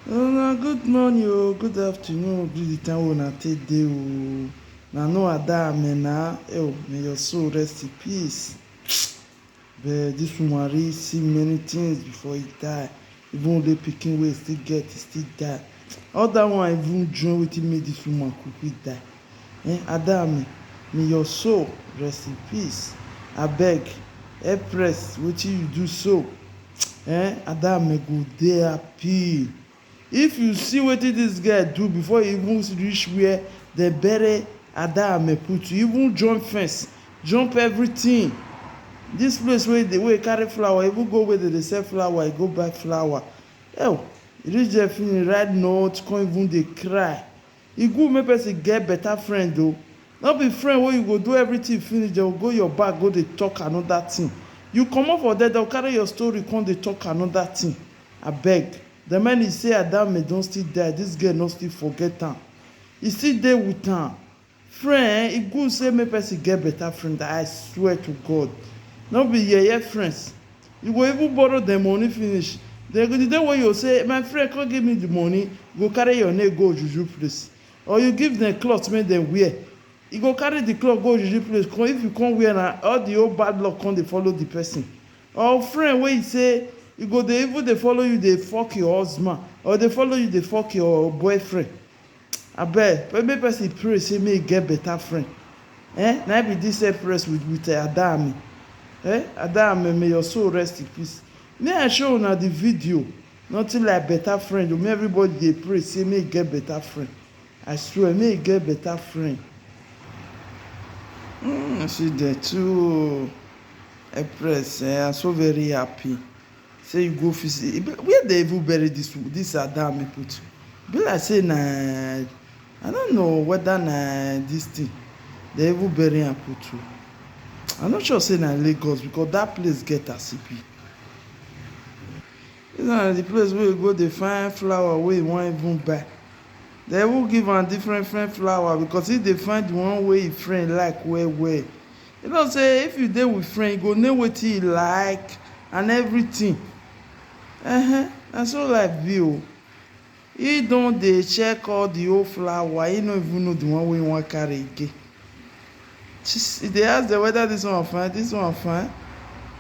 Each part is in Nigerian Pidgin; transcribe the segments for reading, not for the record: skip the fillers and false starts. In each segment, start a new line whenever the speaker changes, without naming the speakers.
Good morning good afternoon, good the time una take dey Na no Adame na. May your soul rest in peace. But this woman really see many things before he die. Even the pikin wey still get, he still die. All that one even join wetin make this woman quickly die. Adame, may your soul rest in peace. Abeg, help rest wetin you do so. Adame go dey happy. If you see wetin dis guy do before you even reach where dem bury Adame put, you even jump fence, jump everything. Dis place wey carry flower, even go where dem dey sell flower, you go buy flower. You reach there finish write note, come even dey cry. E good make person get better friend o. No be friend wey you go do everything finish, dem go go your back go dey talk another thing. You comot for there, dem carry your story come dey talk another thing. Abeg, the man e say Adame don still die, dis girl no still forget am. E still dey with am. Friend, e good say make person get better friend. I swear to God. No be yeye friends. You go even borrow dem money finish. The day wey you say, my friend, come give me the money, go carry your name go juju place. Or you give dem cloth make dem wear. You go carry the cloth go juju place. If you come wear na, all the old bad luck come dey follow the person. Or friend wey you say, e go dey even dey follow you dey fuck your husband, or dey follow you dey fuck your boyfriend. Abeg, make person pray say make e get better friend. Na be dis help rest with Adame. Adame, may your soul rest in peace. May I show una the video. Nothing like better friend. May everybody dey pray say make e get better friend. I swear, may e get better friend. See there too. Empress, I'm so very happy. Say you go visit. Where they even bury this Adame put? Be like say na, I don't know whether na this thing they even bury am put too. I'm not sure say na Lagos, because that place get as e be. This na the place where you go dey find flower wey you wan even buy. They will give am different flower, because if they find the one wey your friend like well. You know say if you dey with friend, you go know wetin he like and everything. Na so life be o. He don dey check all the whole flower, he no even know the one wey he wan carry again. He dey ask dem whether this one fine, this one fine.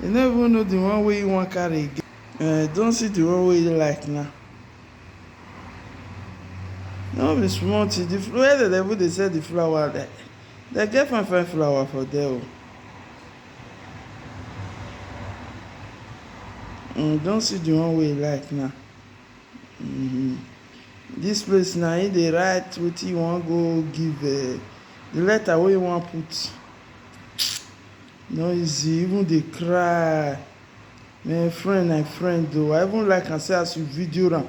He no even know the one wey he wan carry again. Don see the one wey he like now. No be small thing. Where the devil dey sell the flower there, they get fine flower for there o. Don see the one wey you like now. This place na he dey write wetin you wan go give, the letter wey you wan put. No easy, even dey cry. My friend na friend o. I even like am say as you video am,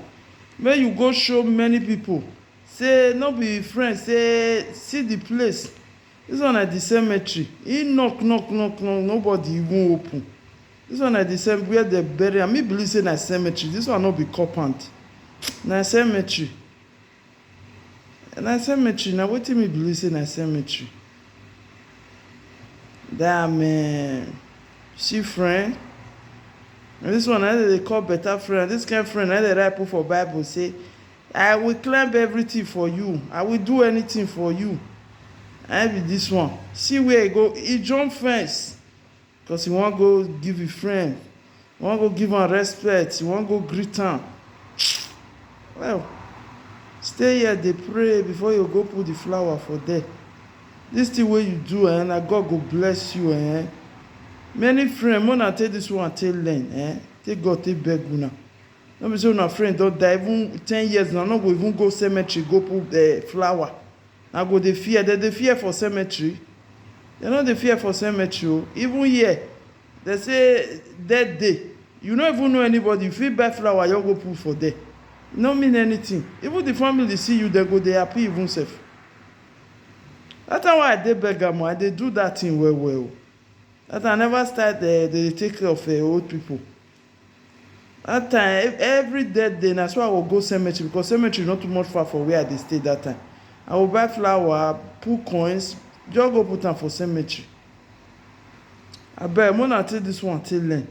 make you go show many people say no be friend, say see the place. This one na the cemetery. He knock, nobody even open. This one na the cemetery where they bury am. Me believe say na cemetery. This one no be compound. Na cemetery. Na cemetery. Na wetin me believe say na cemetery. Damn, see friend. And this one na they call better friend. This kind of friend na they write put for Bible say, I will climb everything for you. I will do anything for you. I be this one. See where he go. He jump fence because he wan go give his friend. He wan go give am respect. He wan go greet am. Well, stay here dey pray before you go put the flower for there. This thing wey you do, na God go bless you. Many friends, una take this one take learn. Take God take beg una. No be say una friend don die even 10 years now, no go even go cemetery go put flower. Na go dey fear. Dem dey fear for cemetery. Dem no dey fear for cemetery o. Even here, they say dead day, you no even know anybody, you fit buy flower, you go put for there. E no mean anything. Even the family see you, dem go dey happy even sef. That time wey I dey Bergamo, I dey do that thing well. That time I never start dey take care of old people. That time every dead day na so I go cemetery, because cemetery not too much far from where I dey stay that time. I go buy flower, put coins, just go put am for cemetery. Abeg, una take this one take learn.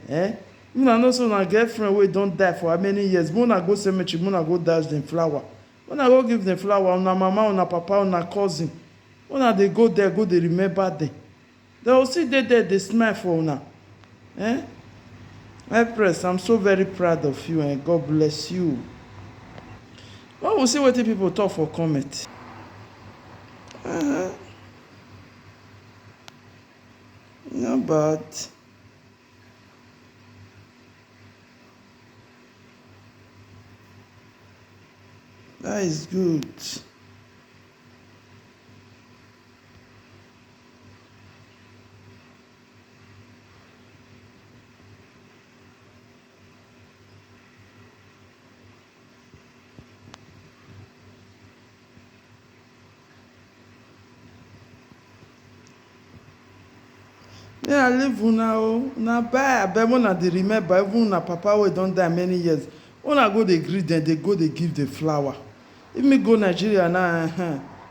una know say una girlfriend wey don die for how many years, make una go cemetery, make una go dash dem flower, una go give dem flower, una mama, una papa, una cousin, una dey go there go dey remember dem. Dem go still dey there dey smile for una. Empress, I'm so very proud of you and God bless you. Well, we'll see wetin people talk for comment. Not bad. That is good. Yeah, I leave una o. Una bye. Abeg una dey remember even una papa wey don die many years. Una go dey greet dem, dey go dey give the flower. If me go Nigeria now,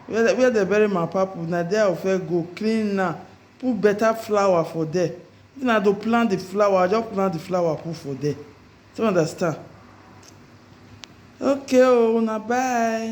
where they bury my papa, na there I fit go clean na, put better flower for there. If na to plant the flower, just plant the flower put for there. You understand? Okay, una bye.